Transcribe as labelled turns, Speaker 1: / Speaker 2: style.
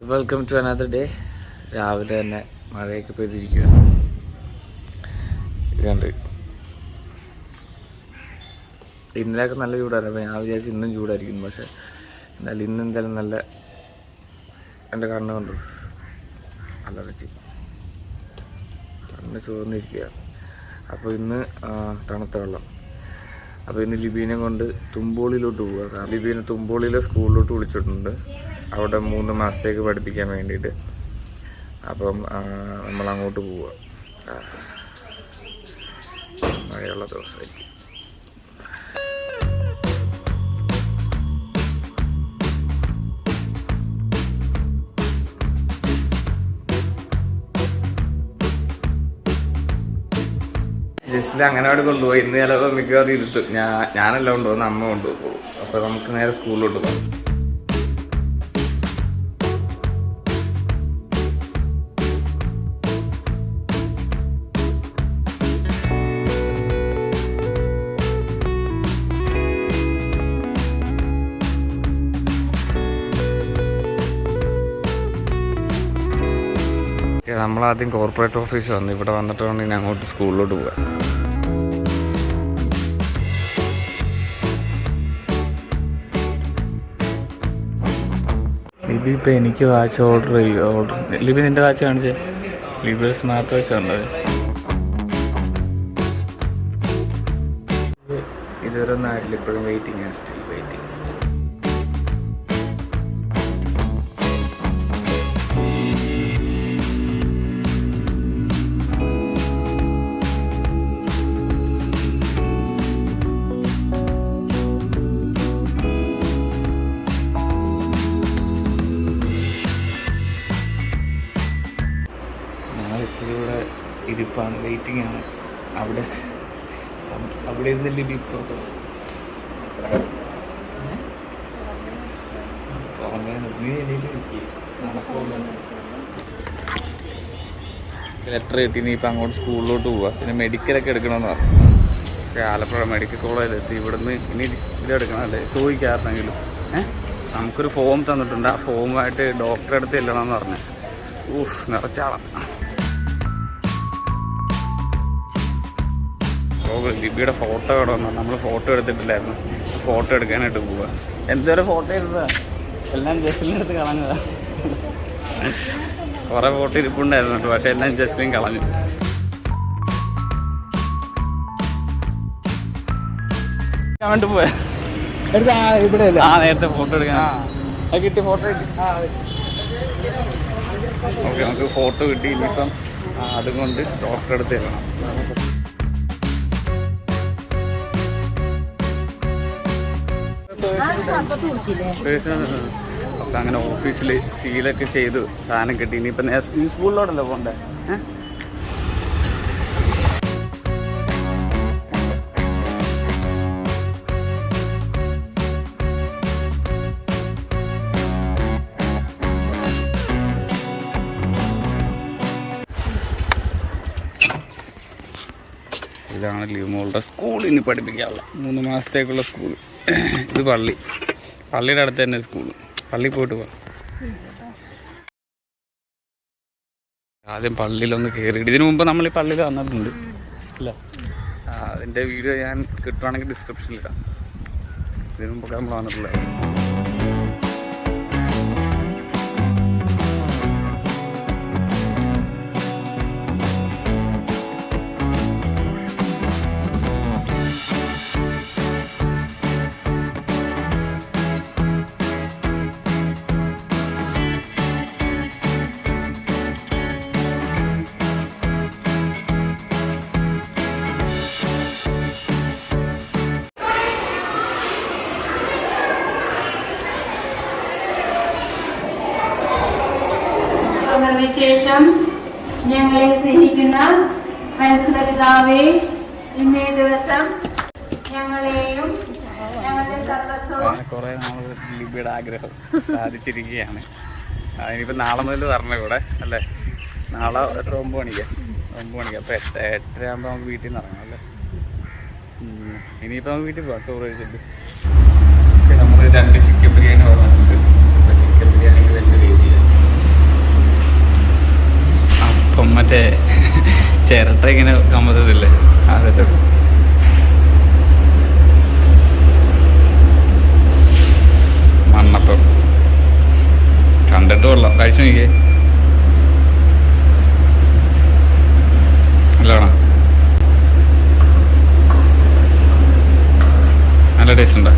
Speaker 1: Welcome to another day. രാവിലെ തന്നെ മഴയൊക്കെ പെയ്തിരിക്കുകയാണ്. ഇതുണ്ട്, ഇന്നലെയൊക്കെ നല്ല ചൂടായിരുന്നു. അപ്പോൾ ഞാൻ വിചാരിച്ചു ഇന്നും ചൂടായിരിക്കുന്നു. പക്ഷെ എന്നാലും ഇന്ന് എന്തായാലും നല്ല എൻ്റെ കണ്ണ് കൊണ്ടു അലർജി കണ്ണ് ചുവന്നിരിക്കുകയാണ്. അപ്പോൾ ഇന്ന് തണുത്ത വെള്ളം. അപ്പോൾ ഇന്ന് ലിബീനെ കൊണ്ട് തുമ്പോളിയിലോട്ട് പോവുക. കാരണം ലിബീനെ തുമ്പോളിയിലെ സ്കൂളിലോട്ട് വിളിച്ചിട്ടുണ്ട്, അവിടെ 3 മാസത്തേക്ക് പഠിപ്പിക്കാൻ വേണ്ടിയിട്ട്. അപ്പം നമ്മളങ്ങോട്ട് പോവുക. മഴയുള്ള ദിവസമായിരിക്കും. ജസ്റ്റിൽ അങ്ങനെ അവിടെ കൊണ്ടുപോയി. ഇന്ന് ചിലപ്പോൾ മിക്കവാറും ഇരുത്തും. ഞാനല്ല കൊണ്ടുപോകുന്ന, അമ്മ കൊണ്ടുപോകും. അപ്പോൾ നമുക്ക് നേരെ സ്കൂളിലോട്ട് പോകാം. നമ്മളാദ്യം കോർപ്പറേറ്റ് ഓഫീസ് വന്നു. ഇവിടെ വന്നിട്ട് വേണം ഇനി അങ്ങോട്ട് സ്കൂളിലോട്ട് പോകാം. ലിബി ഇപ്പം എനിക്ക് വാച്ച് ഓർഡർ ലിബി നിൻ്റെ വാച്ച് കാണിച്ചേ. ലിബിയുടെ സ്മാർട്ട് വാച്ച് ഉണ്ട്. ഇതുവരെ ഒന്നും ആയിട്ടില്ല. ഇപ്പോഴും വെയിറ്റിംഗ് ആണ്, സ്റ്റിൽ വെയിറ്റിംഗ്. ഇവിടെ ഇരിപ്പാണ്, വെയിറ്റിംഗ് ആണ്. അവിടെ ഇരുന്ന് ലിബി ഇപ്പുറത്ത് ലെറ്റർ കിട്ടി. ഇനി ഇപ്പം അങ്ങോട്ട് സ്കൂളിലോട്ട് പോവുക. പിന്നെ മെഡിക്കലൊക്കെ എടുക്കണമെന്ന് പറഞ്ഞു. ആലപ്പുഴ മെഡിക്കൽ കോളേജിലെത്തി. ഇവിടുന്ന് ഇനി ഇതെടുക്കണമല്ലേ, ചോദിക്കാറുണ്ടെങ്കിലും നമുക്കൊരു ഫോം തന്നിട്ടുണ്ട്. ആ ഫോമുമായിട്ട് ഡോക്ടറെ അടുത്ത് ചെല്ലണമെന്ന് പറഞ്ഞു. നിറച്ചാളാം. ലിബിയുടെ ഫോട്ടോ ഇവിടെ വന്നു. നമ്മൾ ഫോട്ടോ എടുത്തിട്ടില്ലായിരുന്നു. ഫോട്ടോ എടുക്കാനായിട്ട് പോവുക. എന്തോരം ഫോട്ടോ എടുത്തതാ, എല്ലാം ജസ്റ്റിൻ്റെ അടുത്ത് കളഞ്ഞതാ. കുറേ ഫോട്ടോ ഇരിപ്പുണ്ടായിരുന്നു കേട്ടോ, പക്ഷെ എല്ലാം ജസ്റ്റിനും കളഞ്ഞു. അങ്ങോട്ട് പോയാ ഇവിടെ നേരത്തെ ഫോട്ടോ എടുക്കാൻ കിട്ടി. ഫോട്ടോ കിട്ടി. ഓക്കെ, നമുക്ക് ഫോട്ടോ കിട്ടി. ഇനിയിപ്പം അതുകൊണ്ട് ഡോക്ടറെ അടുത്ത് ചെല്ലണം. അപ്പം അങ്ങനെ ഓഫീസിൽ സീലൊക്കെ ചെയ്തു, സാധനം കിട്ടി. ഇനിയിപ്പം ഈ സ്കൂളിലോട്ടല്ലേ പോകണ്ടേ? ഇതാണ് ലിമോളുടെ സ്കൂൾ. ഇനി പഠിപ്പിക്കാനുള്ള 3 മാസത്തേക്കുള്ള സ്കൂൾ. ഇത് പള്ളിയുടെ അടുത്ത് തന്നെ സ്കൂൾ. പള്ളി പോയിട്ട് പോകാം. ആദ്യം പള്ളിയിലൊന്ന് കയറിയിട്ട്, ഇതിനു മുമ്പ് നമ്മൾ ഈ പള്ളിയിൽ വന്നിട്ടുണ്ട് അല്ല. അതിൻ്റെ വീഡിയോ ഞാൻ കിട്ടുവാണെങ്കിൽ ഡിസ്ക്രിപ്ഷനിലിടാം. ഇതിനു മുമ്പൊക്കെ നമ്മൾ വന്നിട്ടുള്ളത്.
Speaker 2: ശേഷം ഞങ്ങളെ സ്നേഹിക്കുന്ന പരിശുദ്ധപിതാവേ, ഇന്നേ ദിവസം ഞങ്ങളെയും ഞങ്ങളുടെ സർവസ്വവും
Speaker 1: കുറേ നാൾ ലിബിയുടെ ആഗ്രഹം സാധിച്ചിരിക്കുകയാണ്. അതിനിപ്പോൾ നാളെ മുതൽ പറഞ്ഞ കൂടെ അല്ലേ? നാളെ 9 മണിക്ക്. അപ്പോൾ 8:30 ആകുമ്പോൾ നമുക്ക് വീട്ടിൽ നിന്ന് ഇറങ്ങാം അല്ലേ? ഇനിയിപ്പോൾ നമുക്ക് വീട്ടിൽ പോകാം. ചോറ് കഴിച്ചിട്ട് നമ്മൾ 2 ചിക്കൻ ബിരിയാണി പറഞ്ഞിട്ടുണ്ട്. ചിക്കൻ ബിരിയാണിക്ക് 2 വെയിറ്റ് ചെയ്യാം. ചിരട്ട ഇങ്ങനെ കമ്പത്തില്ലേ അതൊക്കെ. മണ്ണപ്പം കണ്ടിട്ട് കൊള്ളാം, കഴിച്ചു നോക്കിയേ. നല്ലതാണോ? നല്ല ടേസ്റ്റ് ഉണ്ടോ?